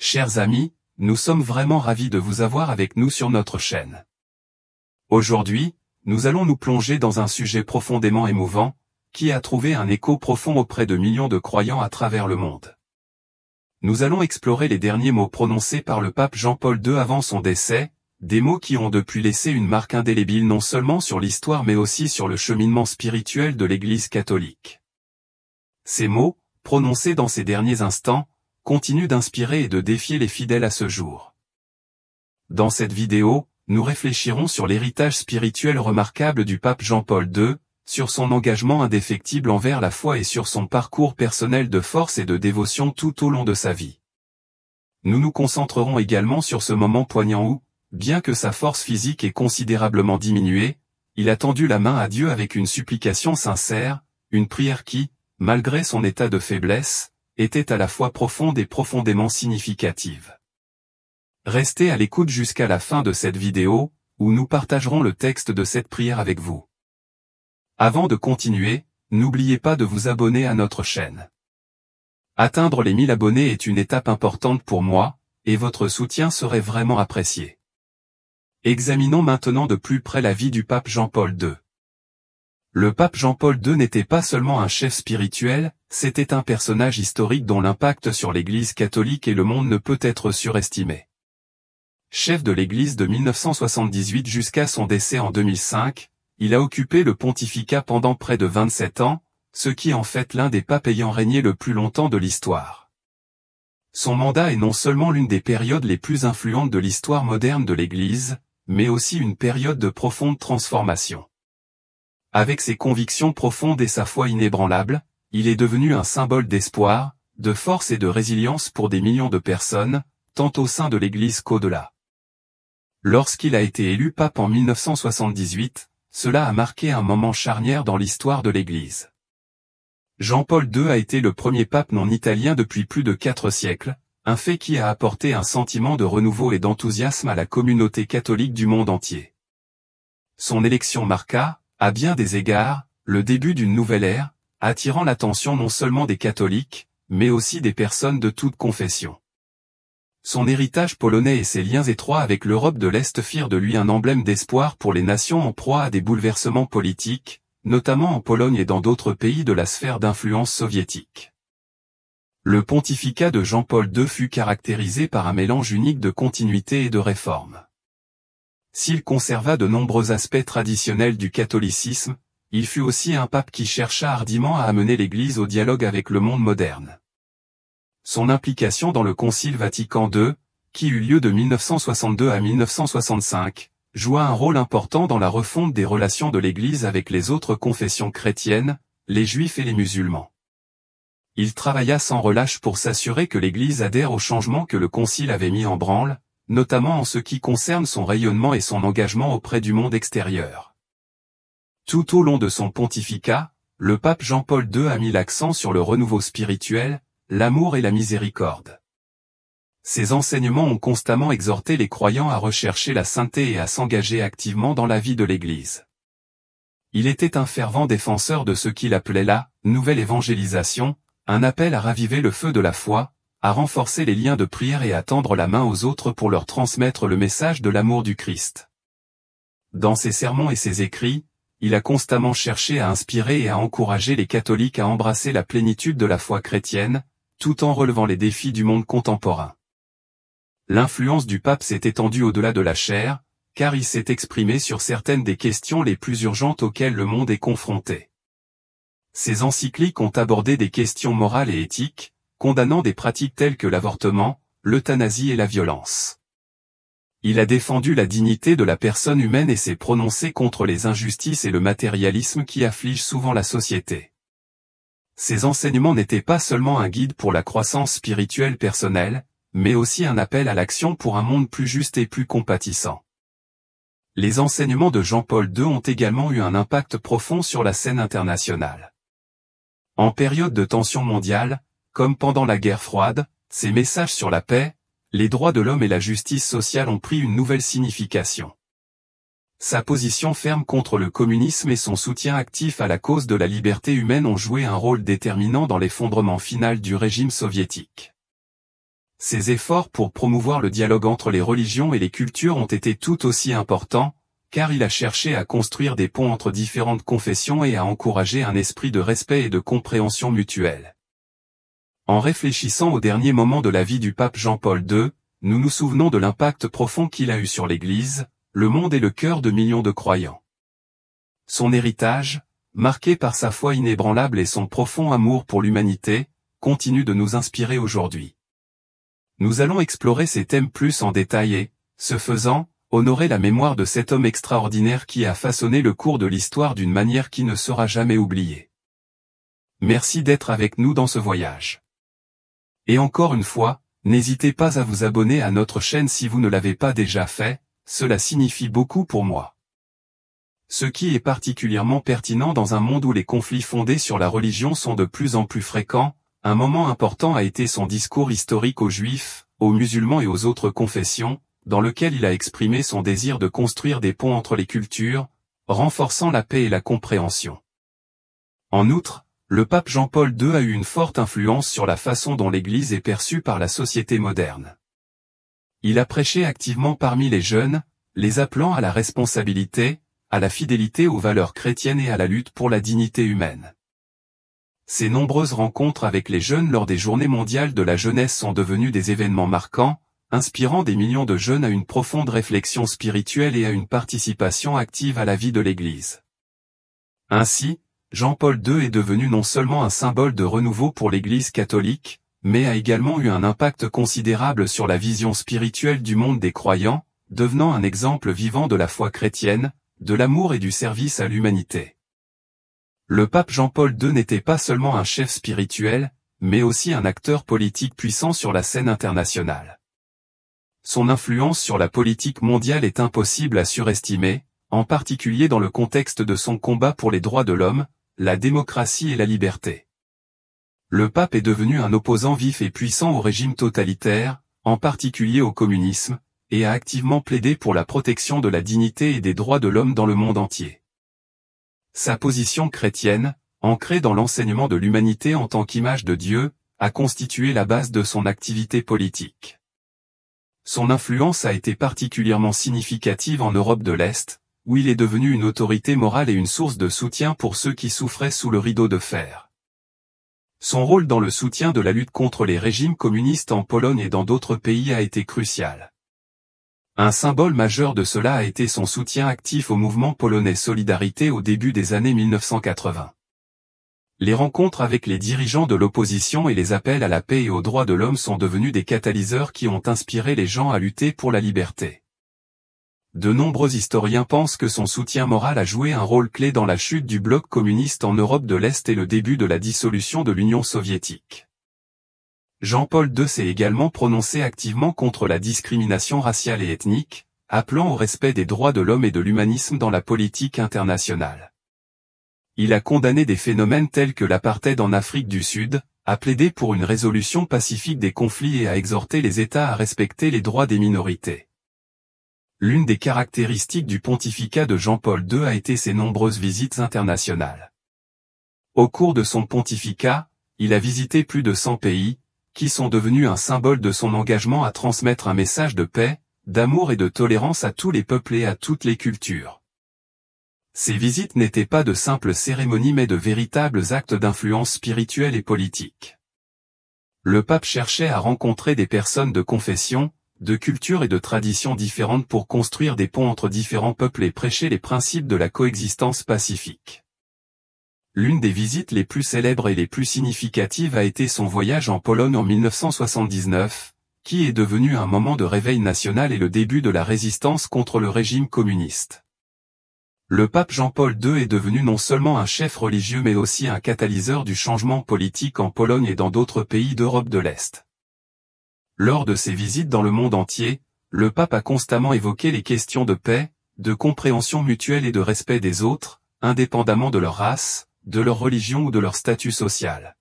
Chers amis, nous sommes vraiment ravis de vous avoir avec nous sur notre chaîne. Aujourd'hui, nous allons nous plonger dans un sujet profondément émouvant, qui a trouvé un écho profond auprès de millions de croyants à travers le monde. Nous allons explorer les derniers mots prononcés par le pape Jean-Paul II avant son décès, des mots qui ont depuis laissé une marque indélébile non seulement sur l'histoire mais aussi sur le cheminement spirituel de l'Église catholique. Ces mots, prononcés dans ces derniers instants, continuent d'inspirer et de défier les fidèles à ce jour. Dans cette vidéo, nous réfléchirons sur l'héritage spirituel remarquable du pape Jean-Paul II, sur son engagement indéfectible envers la foi et sur son parcours personnel de force et de dévotion tout au long de sa vie. Nous nous concentrerons également sur ce moment poignant où, bien que sa force physique ait considérablement diminué, il a tendu la main à Dieu avec une supplication sincère, une prière qui, malgré son état de faiblesse, était à la fois profonde et profondément significative. Restez à l'écoute jusqu'à la fin de cette vidéo, où nous partagerons le texte de cette prière avec vous. Avant de continuer, n'oubliez pas de vous abonner à notre chaîne. Atteindre les 1000 abonnés est une étape importante pour moi, et votre soutien serait vraiment apprécié. Examinons maintenant de plus près la vie du pape Jean-Paul II. Le pape Jean-Paul II n'était pas seulement un chef spirituel, c'était un personnage historique dont l'impact sur l'Église catholique et le monde ne peut être surestimé. Chef de l'Église de 1978 jusqu'à son décès en 2005, il a occupé le pontificat pendant près de 27 ans, ce qui en fait l'un des papes ayant régné le plus longtemps de l'histoire. Son mandat est non seulement l'une des périodes les plus influentes de l'histoire moderne de l'Église, mais aussi une période de profonde transformation. Avec ses convictions profondes et sa foi inébranlable, il est devenu un symbole d'espoir, de force et de résilience pour des millions de personnes, tant au sein de l'Église qu'au-delà. Lorsqu'il a été élu pape en 1978, cela a marqué un moment charnière dans l'histoire de l'Église. Jean-Paul II a été le premier pape non italien depuis plus de 4 siècles, un fait qui a apporté un sentiment de renouveau et d'enthousiasme à la communauté catholique du monde entier. Son élection marqua, à bien des égards, le début d'une nouvelle ère, attirant l'attention non seulement des catholiques, mais aussi des personnes de toute confession. Son héritage polonais et ses liens étroits avec l'Europe de l'Est firent de lui un emblème d'espoir pour les nations en proie à des bouleversements politiques, notamment en Pologne et dans d'autres pays de la sphère d'influence soviétique. Le pontificat de Jean-Paul II fut caractérisé par un mélange unique de continuité et de réforme. S'il conserva de nombreux aspects traditionnels du catholicisme, il fut aussi un pape qui chercha hardiment à amener l'Église au dialogue avec le monde moderne. Son implication dans le Concile Vatican II, qui eut lieu de 1962 à 1965, joua un rôle important dans la refonte des relations de l'Église avec les autres confessions chrétiennes, les Juifs et les musulmans. Il travailla sans relâche pour s'assurer que l'Église adhère aux changements que le Concile avait mis en branle, notamment en ce qui concerne son rayonnement et son engagement auprès du monde extérieur. Tout au long de son pontificat, le pape Jean-Paul II a mis l'accent sur le renouveau spirituel, l'amour et la miséricorde. Ses enseignements ont constamment exhorté les croyants à rechercher la sainteté et à s'engager activement dans la vie de l'Église. Il était un fervent défenseur de ce qu'il appelait la « nouvelle évangélisation », un appel à raviver le feu de la foi, à renforcer les liens de prière et à tendre la main aux autres pour leur transmettre le message de l'amour du Christ. Dans ses sermons et ses écrits, il a constamment cherché à inspirer et à encourager les catholiques à embrasser la plénitude de la foi chrétienne, tout en relevant les défis du monde contemporain. L'influence du pape s'est étendue au-delà de la chair, car il s'est exprimé sur certaines des questions les plus urgentes auxquelles le monde est confronté. Ses encycliques ont abordé des questions morales et éthiques, condamnant des pratiques telles que l'avortement, l'euthanasie et la violence. Il a défendu la dignité de la personne humaine et s'est prononcé contre les injustices et le matérialisme qui affligent souvent la société. Ses enseignements n'étaient pas seulement un guide pour la croissance spirituelle personnelle, mais aussi un appel à l'action pour un monde plus juste et plus compatissant. Les enseignements de Jean-Paul II ont également eu un impact profond sur la scène internationale. En période de tension mondiale, comme pendant la guerre froide, ses messages sur la paix, les droits de l'homme et la justice sociale ont pris une nouvelle signification. Sa position ferme contre le communisme et son soutien actif à la cause de la liberté humaine ont joué un rôle déterminant dans l'effondrement final du régime soviétique. Ses efforts pour promouvoir le dialogue entre les religions et les cultures ont été tout aussi importants, car il a cherché à construire des ponts entre différentes confessions et à encourager un esprit de respect et de compréhension mutuelle. En réfléchissant aux derniers moments de la vie du pape Jean-Paul II, nous nous souvenons de l'impact profond qu'il a eu sur l'Église, le monde et le cœur de millions de croyants. Son héritage, marqué par sa foi inébranlable et son profond amour pour l'humanité, continue de nous inspirer aujourd'hui. Nous allons explorer ces thèmes plus en détail et, ce faisant, honorer la mémoire de cet homme extraordinaire qui a façonné le cours de l'histoire d'une manière qui ne sera jamais oubliée. Merci d'être avec nous dans ce voyage. Et encore une fois, n'hésitez pas à vous abonner à notre chaîne si vous ne l'avez pas déjà fait, cela signifie beaucoup pour moi. Ce qui est particulièrement pertinent dans un monde où les conflits fondés sur la religion sont de plus en plus fréquents, un moment important a été son discours historique aux Juifs, aux musulmans et aux autres confessions, dans lequel il a exprimé son désir de construire des ponts entre les cultures, renforçant la paix et la compréhension. En outre, le pape Jean-Paul II a eu une forte influence sur la façon dont l'Église est perçue par la société moderne. Il a prêché activement parmi les jeunes, les appelant à la responsabilité, à la fidélité aux valeurs chrétiennes et à la lutte pour la dignité humaine. Ces nombreuses rencontres avec les jeunes lors des Journées mondiales de la jeunesse sont devenues des événements marquants, inspirant des millions de jeunes à une profonde réflexion spirituelle et à une participation active à la vie de l'Église. Ainsi, Jean-Paul II est devenu non seulement un symbole de renouveau pour l'Église catholique, mais a également eu un impact considérable sur la vision spirituelle du monde des croyants, devenant un exemple vivant de la foi chrétienne, de l'amour et du service à l'humanité. Le pape Jean-Paul II n'était pas seulement un chef spirituel, mais aussi un acteur politique puissant sur la scène internationale. Son influence sur la politique mondiale est impossible à surestimer, en particulier dans le contexte de son combat pour les droits de l'homme, la démocratie et la liberté. Le pape est devenu un opposant vif et puissant au régime totalitaire, en particulier au communisme, et a activement plaidé pour la protection de la dignité et des droits de l'homme dans le monde entier. Sa position chrétienne, ancrée dans l'enseignement de l'humanité en tant qu'image de Dieu, a constitué la base de son activité politique. Son influence a été particulièrement significative en Europe de l'Est, où il est devenu une autorité morale et une source de soutien pour ceux qui souffraient sous le rideau de fer. Son rôle dans le soutien de la lutte contre les régimes communistes en Pologne et dans d'autres pays a été crucial. Un symbole majeur de cela a été son soutien actif au mouvement polonais Solidarité au début des années 1980. Les rencontres avec les dirigeants de l'opposition et les appels à la paix et aux droits de l'homme sont devenus des catalyseurs qui ont inspiré les gens à lutter pour la liberté. De nombreux historiens pensent que son soutien moral a joué un rôle clé dans la chute du bloc communiste en Europe de l'Est et le début de la dissolution de l'Union soviétique. Jean-Paul II s'est également prononcé activement contre la discrimination raciale et ethnique, appelant au respect des droits de l'homme et de l'humanisme dans la politique internationale. Il a condamné des phénomènes tels que l'apartheid en Afrique du Sud, a plaidé pour une résolution pacifique des conflits et a exhorté les États à respecter les droits des minorités. L'une des caractéristiques du pontificat de Jean-Paul II a été ses nombreuses visites internationales. Au cours de son pontificat, il a visité plus de 100 pays, qui sont devenus un symbole de son engagement à transmettre un message de paix, d'amour et de tolérance à tous les peuples et à toutes les cultures. Ces visites n'étaient pas de simples cérémonies mais de véritables actes d'influence spirituelle et politique. Le pape cherchait à rencontrer des personnes de confession, de cultures et de traditions différentes pour construire des ponts entre différents peuples et prêcher les principes de la coexistence pacifique. L'une des visites les plus célèbres et les plus significatives a été son voyage en Pologne en 1979, qui est devenu un moment de réveil national et le début de la résistance contre le régime communiste. Le pape Jean-Paul II est devenu non seulement un chef religieux mais aussi un catalyseur du changement politique en Pologne et dans d'autres pays d'Europe de l'Est. Lors de ses visites dans le monde entier, le pape a constamment évoqué les questions de paix, de compréhension mutuelle et de respect des autres, indépendamment de leur race, de leur religion ou de leur statut social.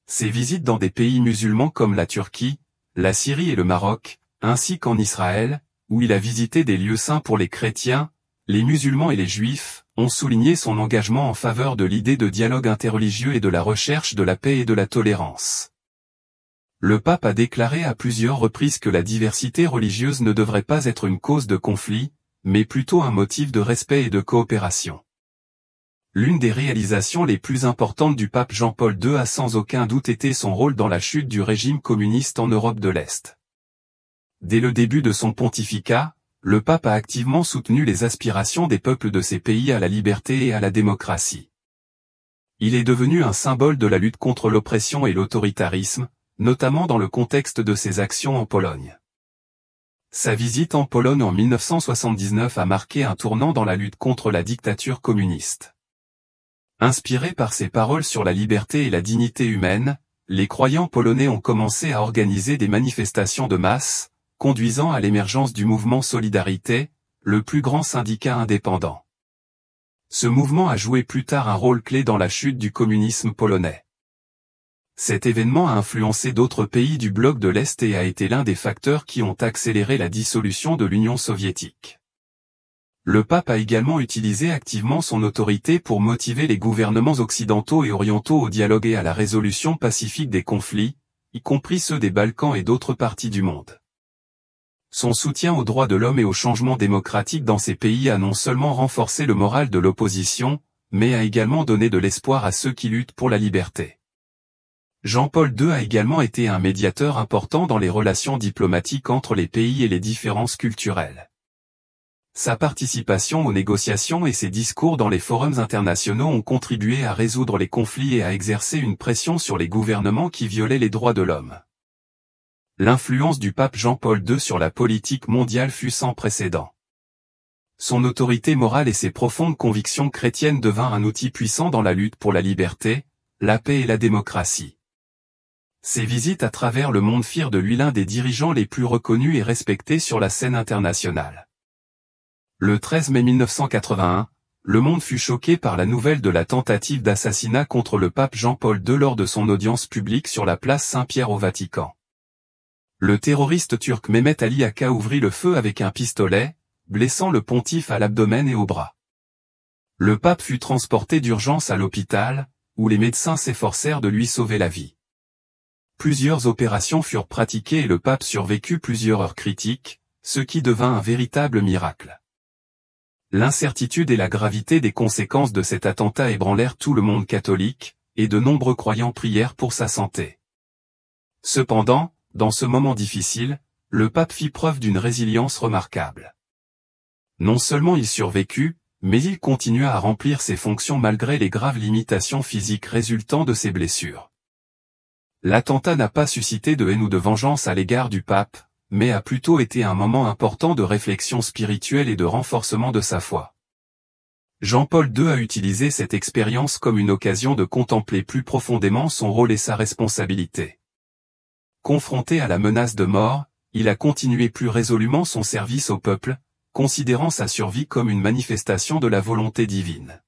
Ses visites dans des pays musulmans comme la Turquie, la Syrie et le Maroc, ainsi qu'en Israël, où il a visité des lieux saints pour les chrétiens, les musulmans et les juifs, ont souligné son engagement en faveur de l'idée de dialogue interreligieux et de la recherche de la paix et de la tolérance. le pape a déclaré à plusieurs reprises que la diversité religieuse ne devrait pas être une cause de conflit, mais plutôt un motif de respect et de coopération. L'une des réalisations les plus importantes du pape Jean-Paul II a sans aucun doute été son rôle dans la chute du régime communiste en Europe de l'Est. Dès le début de son pontificat, le pape a activement soutenu les aspirations des peuples de ces pays à la liberté et à la démocratie. Il est devenu un symbole de la lutte contre l'oppression et l'autoritarisme, notamment dans le contexte de ses actions en Pologne. Sa visite en Pologne en 1979 a marqué un tournant dans la lutte contre la dictature communiste. Inspirés par ses paroles sur la liberté et la dignité humaine, les croyants polonais ont commencé à organiser des manifestations de masse, conduisant à l'émergence du mouvement Solidarité, le plus grand syndicat indépendant. Ce mouvement a joué plus tard un rôle clé dans la chute du communisme polonais. Cet événement a influencé d'autres pays du bloc de l'Est et a été l'un des facteurs qui ont accéléré la dissolution de l'Union soviétique. Le pape a également utilisé activement son autorité pour motiver les gouvernements occidentaux et orientaux au dialogue et à la résolution pacifique des conflits, y compris ceux des Balkans et d'autres parties du monde. Son soutien aux droits de l'homme et au changement démocratique dans ces pays a non seulement renforcé le moral de l'opposition, mais a également donné de l'espoir à ceux qui luttent pour la liberté. Jean-Paul II a également été un médiateur important dans les relations diplomatiques entre les pays et les différences culturelles. Sa participation aux négociations et ses discours dans les forums internationaux ont contribué à résoudre les conflits et à exercer une pression sur les gouvernements qui violaient les droits de l'homme. L'influence du pape Jean-Paul II sur la politique mondiale fut sans précédent. Son autorité morale et ses profondes convictions chrétiennes devinrent un outil puissant dans la lutte pour la liberté, la paix et la démocratie. Ses visites à travers le monde firent de lui l'un des dirigeants les plus reconnus et respectés sur la scène internationale. Le 13 mai 1981, le monde fut choqué par la nouvelle de la tentative d'assassinat contre le pape Jean-Paul II lors de son audience publique sur la place Saint-Pierre au Vatican. Le terroriste turc Mehmet Ali Aka ouvrit le feu avec un pistolet, blessant le pontife à l'abdomen et au bras. Le pape fut transporté d'urgence à l'hôpital, où les médecins s'efforcèrent de lui sauver la vie. Plusieurs opérations furent pratiquées et le pape survécut plusieurs heures critiques, ce qui devint un véritable miracle. L'incertitude et la gravité des conséquences de cet attentat ébranlèrent tout le monde catholique, et de nombreux croyants prièrent pour sa santé. Cependant, dans ce moment difficile, le pape fit preuve d'une résilience remarquable. Non seulement il survécut, mais il continua à remplir ses fonctions malgré les graves limitations physiques résultant de ses blessures. L'attentat n'a pas suscité de haine ou de vengeance à l'égard du pape, mais a plutôt été un moment important de réflexion spirituelle et de renforcement de sa foi. Jean-Paul II a utilisé cette expérience comme une occasion de contempler plus profondément son rôle et sa responsabilité. Confronté à la menace de mort, il a continué plus résolument son service au peuple, considérant sa survie comme une manifestation de la volonté divine.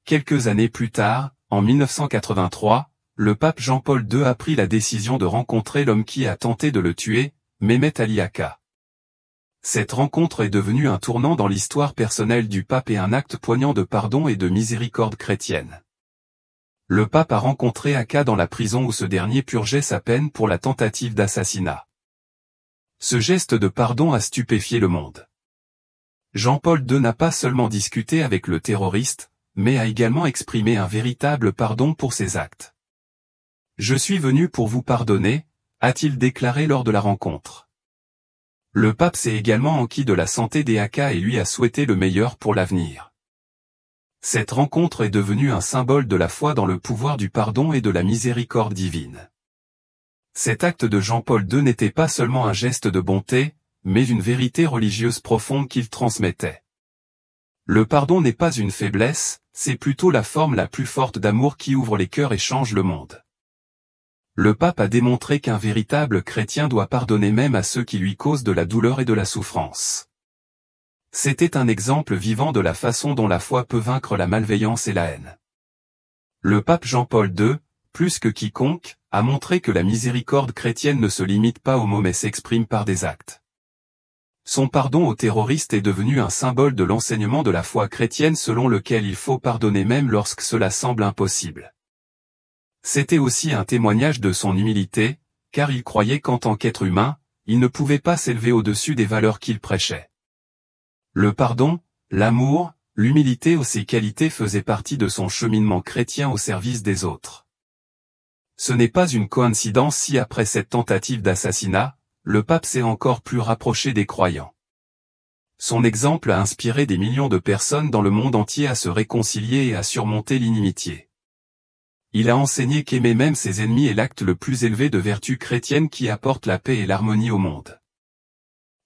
Quelques années plus tard, en 1983, le pape Jean-Paul II a pris la décision de rencontrer l'homme qui a tenté de le tuer, Mehmet Ali Aka. Cette rencontre est devenue un tournant dans l'histoire personnelle du pape et un acte poignant de pardon et de miséricorde chrétienne. Le pape a rencontré Aka dans la prison où ce dernier purgeait sa peine pour la tentative d'assassinat. Ce geste de pardon a stupéfié le monde. Jean-Paul II n'a pas seulement discuté avec le terroriste, mais a également exprimé un véritable pardon pour ses actes. « Je suis venu pour vous pardonner », a-t-il déclaré lors de la rencontre. Le pape s'est également enquis de la santé des Aka et lui a souhaité le meilleur pour l'avenir. Cette rencontre est devenue un symbole de la foi dans le pouvoir du pardon et de la miséricorde divine. Cet acte de Jean-Paul II n'était pas seulement un geste de bonté, mais une vérité religieuse profonde qu'il transmettait. Le pardon n'est pas une faiblesse, c'est plutôt la forme la plus forte d'amour qui ouvre les cœurs et change le monde. Le pape a démontré qu'un véritable chrétien doit pardonner même à ceux qui lui causent de la douleur et de la souffrance. C'était un exemple vivant de la façon dont la foi peut vaincre la malveillance et la haine. Le pape Jean-Paul II, plus que quiconque, a montré que la miséricorde chrétienne ne se limite pas aux mots mais s'exprime par des actes. Son pardon aux terroristes est devenu un symbole de l'enseignement de la foi chrétienne selon lequel il faut pardonner même lorsque cela semble impossible. C'était aussi un témoignage de son humilité, car il croyait qu'en tant qu'être humain, il ne pouvait pas s'élever au-dessus des valeurs qu'il prêchait. Le pardon, l'amour, l'humilité ou ces qualités faisaient partie de son cheminement chrétien au service des autres. Ce n'est pas une coïncidence si après cette tentative d'assassinat, le pape s'est encore plus rapproché des croyants. Son exemple a inspiré des millions de personnes dans le monde entier à se réconcilier et à surmonter l'inimitié. Il a enseigné qu'aimer même ses ennemis est l'acte le plus élevé de vertu chrétienne qui apporte la paix et l'harmonie au monde.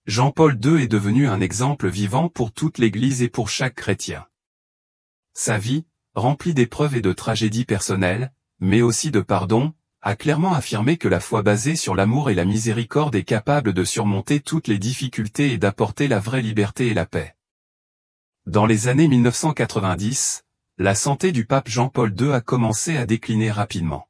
Jean-Paul II est devenu un exemple vivant pour toute l'Église et pour chaque chrétien. Sa vie, remplie d'épreuves et de tragédies personnelles, mais aussi de pardon, a clairement affirmé que la foi basée sur l'amour et la miséricorde est capable de surmonter toutes les difficultés et d'apporter la vraie liberté et la paix. Dans les années 1990, la santé du pape Jean-Paul II a commencé à décliner rapidement.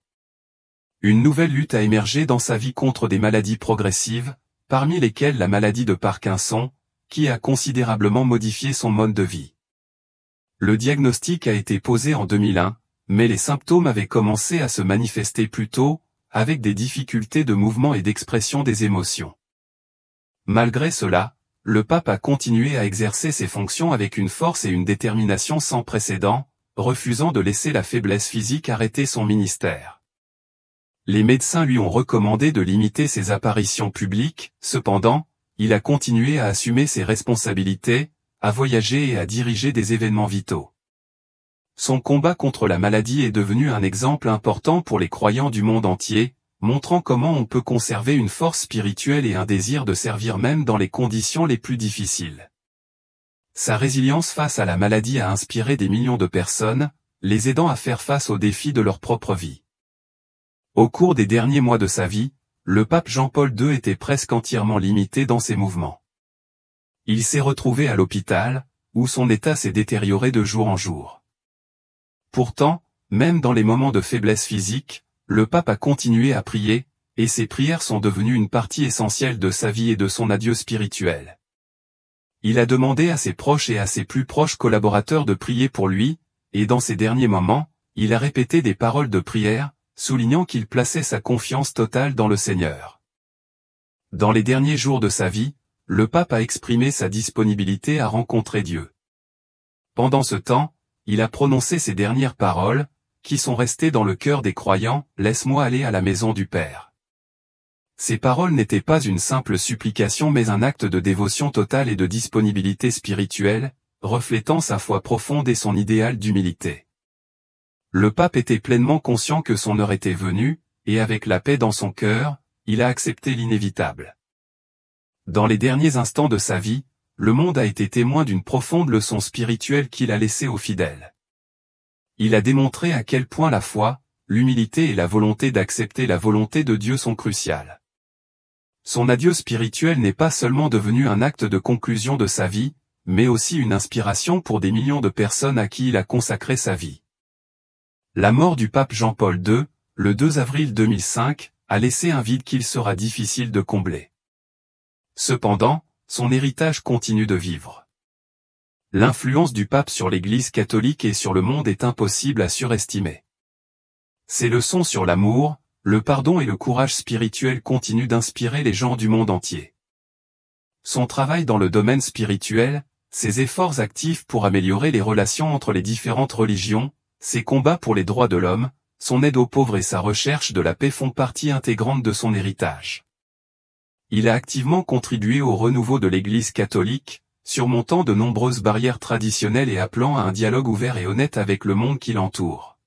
Une nouvelle lutte a émergé dans sa vie contre des maladies progressives, parmi lesquelles la maladie de Parkinson, qui a considérablement modifié son mode de vie. Le diagnostic a été posé en 2001, mais les symptômes avaient commencé à se manifester plus tôt, avec des difficultés de mouvement et d'expression des émotions. Malgré cela, le pape a continué à exercer ses fonctions avec une force et une détermination sans précédent, refusant de laisser la faiblesse physique arrêter son ministère. Les médecins lui ont recommandé de limiter ses apparitions publiques, cependant, il a continué à assumer ses responsabilités, à voyager et à diriger des événements vitaux. Son combat contre la maladie est devenu un exemple important pour les croyants du monde entier, montrant comment on peut conserver une force spirituelle et un désir de servir même dans les conditions les plus difficiles. Sa résilience face à la maladie a inspiré des millions de personnes, les aidant à faire face aux défis de leur propre vie. Au cours des derniers mois de sa vie, le pape Jean-Paul II était presque entièrement limité dans ses mouvements. Il s'est retrouvé à l'hôpital, où son état s'est détérioré de jour en jour. Pourtant, même dans les moments de faiblesse physique, le pape a continué à prier, et ses prières sont devenues une partie essentielle de sa vie et de son adieu spirituel. Il a demandé à ses proches et à ses plus proches collaborateurs de prier pour lui, et dans ces derniers moments, il a répété des paroles de prière, soulignant qu'il plaçait sa confiance totale dans le Seigneur. Dans les derniers jours de sa vie, le pape a exprimé sa disponibilité à rencontrer Dieu. Pendant ce temps, il a prononcé ces dernières paroles, qui sont restées dans le cœur des croyants, « Laisse-moi aller à la maison du Père ». Ces paroles n'étaient pas une simple supplication mais un acte de dévotion totale et de disponibilité spirituelle, reflétant sa foi profonde et son idéal d'humilité. Le pape était pleinement conscient que son heure était venue, et avec la paix dans son cœur, il a accepté l'inévitable. Dans les derniers instants de sa vie, le monde a été témoin d'une profonde leçon spirituelle qu'il a laissée aux fidèles. Il a démontré à quel point la foi, l'humilité et la volonté d'accepter la volonté de Dieu sont cruciales. Son adieu spirituel n'est pas seulement devenu un acte de conclusion de sa vie, mais aussi une inspiration pour des millions de personnes à qui il a consacré sa vie. La mort du pape Jean-Paul II, le 2 avril 2005, a laissé un vide qu'il sera difficile de combler. Cependant, son héritage continue de vivre. L'influence du pape sur l'Église catholique et sur le monde est impossible à surestimer. Ses leçons sur l'amour, le pardon et le courage spirituel continuent d'inspirer les gens du monde entier. Son travail dans le domaine spirituel, ses efforts actifs pour améliorer les relations entre les différentes religions, ses combats pour les droits de l'homme, son aide aux pauvres et sa recherche de la paix font partie intégrante de son héritage. Il a activement contribué au renouveau de l'Église catholique, surmontant de nombreuses barrières traditionnelles et appelant à un dialogue ouvert et honnête avec le monde qui l'entoure.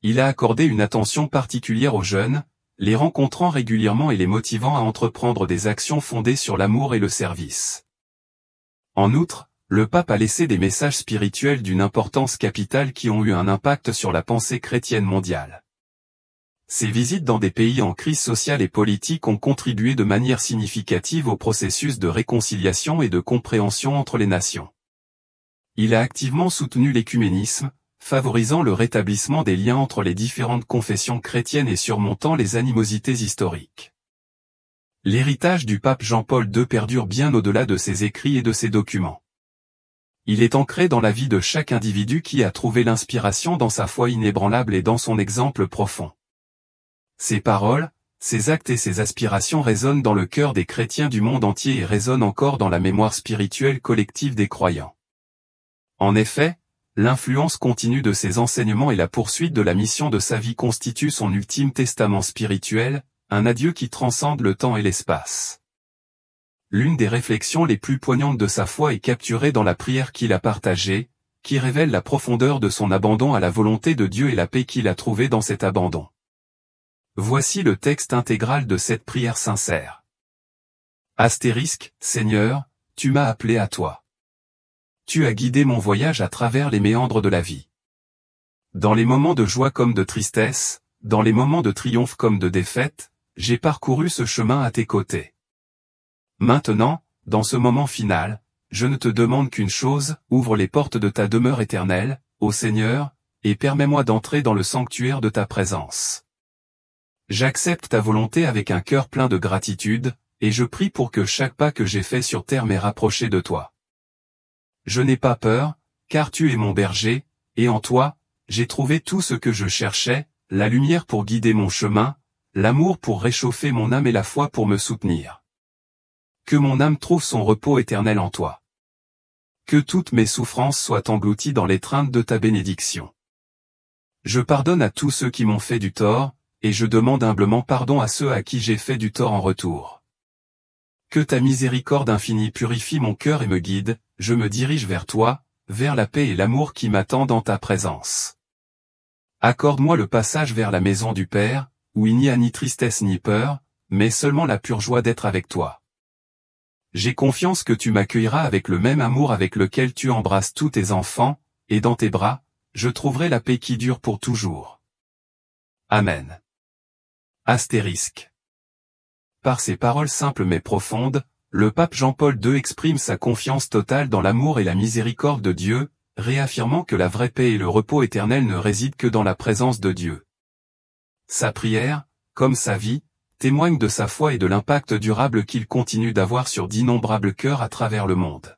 Il a accordé une attention particulière aux jeunes, les rencontrant régulièrement et les motivant à entreprendre des actions fondées sur l'amour et le service. En outre, le pape a laissé des messages spirituels d'une importance capitale qui ont eu un impact sur la pensée chrétienne mondiale. Ses visites dans des pays en crise sociale et politique ont contribué de manière significative au processus de réconciliation et de compréhension entre les nations. Il a activement soutenu l'écuménisme, favorisant le rétablissement des liens entre les différentes confessions chrétiennes et surmontant les animosités historiques. L'héritage du pape Jean-Paul II perdure bien au-delà de ses écrits et de ses documents. Il est ancré dans la vie de chaque individu qui a trouvé l'inspiration dans sa foi inébranlable et dans son exemple profond. Ses paroles, ses actes et ses aspirations résonnent dans le cœur des chrétiens du monde entier et résonnent encore dans la mémoire spirituelle collective des croyants. En effet, l'influence continue de ses enseignements et la poursuite de la mission de sa vie constituent son ultime testament spirituel, un adieu qui transcende le temps et l'espace. L'une des réflexions les plus poignantes de sa foi est capturée dans la prière qu'il a partagée, qui révèle la profondeur de son abandon à la volonté de Dieu et la paix qu'il a trouvée dans cet abandon. Voici le texte intégral de cette prière sincère. Astérisque, Seigneur, tu m'as appelé à toi. Tu as guidé mon voyage à travers les méandres de la vie. Dans les moments de joie comme de tristesse, dans les moments de triomphe comme de défaite, j'ai parcouru ce chemin à tes côtés. Maintenant, dans ce moment final, je ne te demande qu'une chose, ouvre les portes de ta demeure éternelle, ô Seigneur, et permets-moi d'entrer dans le sanctuaire de ta présence. J'accepte ta volonté avec un cœur plein de gratitude, et je prie pour que chaque pas que j'ai fait sur terre m'ait rapproché de toi. Je n'ai pas peur, car tu es mon berger, et en toi, j'ai trouvé tout ce que je cherchais, la lumière pour guider mon chemin, l'amour pour réchauffer mon âme et la foi pour me soutenir. Que mon âme trouve son repos éternel en toi. Que toutes mes souffrances soient englouties dans l'étreinte de ta bénédiction. Je pardonne à tous ceux qui m'ont fait du tort, et je demande humblement pardon à ceux à qui j'ai fait du tort en retour. Que ta miséricorde infinie purifie mon cœur et me guide, je me dirige vers toi, vers la paix et l'amour qui m'attendent dans ta présence. Accorde-moi le passage vers la maison du Père, où il n'y a ni tristesse ni peur, mais seulement la pure joie d'être avec toi. J'ai confiance que tu m'accueilleras avec le même amour avec lequel tu embrasses tous tes enfants, et dans tes bras, je trouverai la paix qui dure pour toujours. Amen. Astérisque. Par ces paroles simples mais profondes, le pape Jean-Paul II exprime sa confiance totale dans l'amour et la miséricorde de Dieu, réaffirmant que la vraie paix et le repos éternel ne résident que dans la présence de Dieu. Sa prière, comme sa vie, témoigne de sa foi et de l'impact durable qu'il continue d'avoir sur d'innombrables cœurs à travers le monde.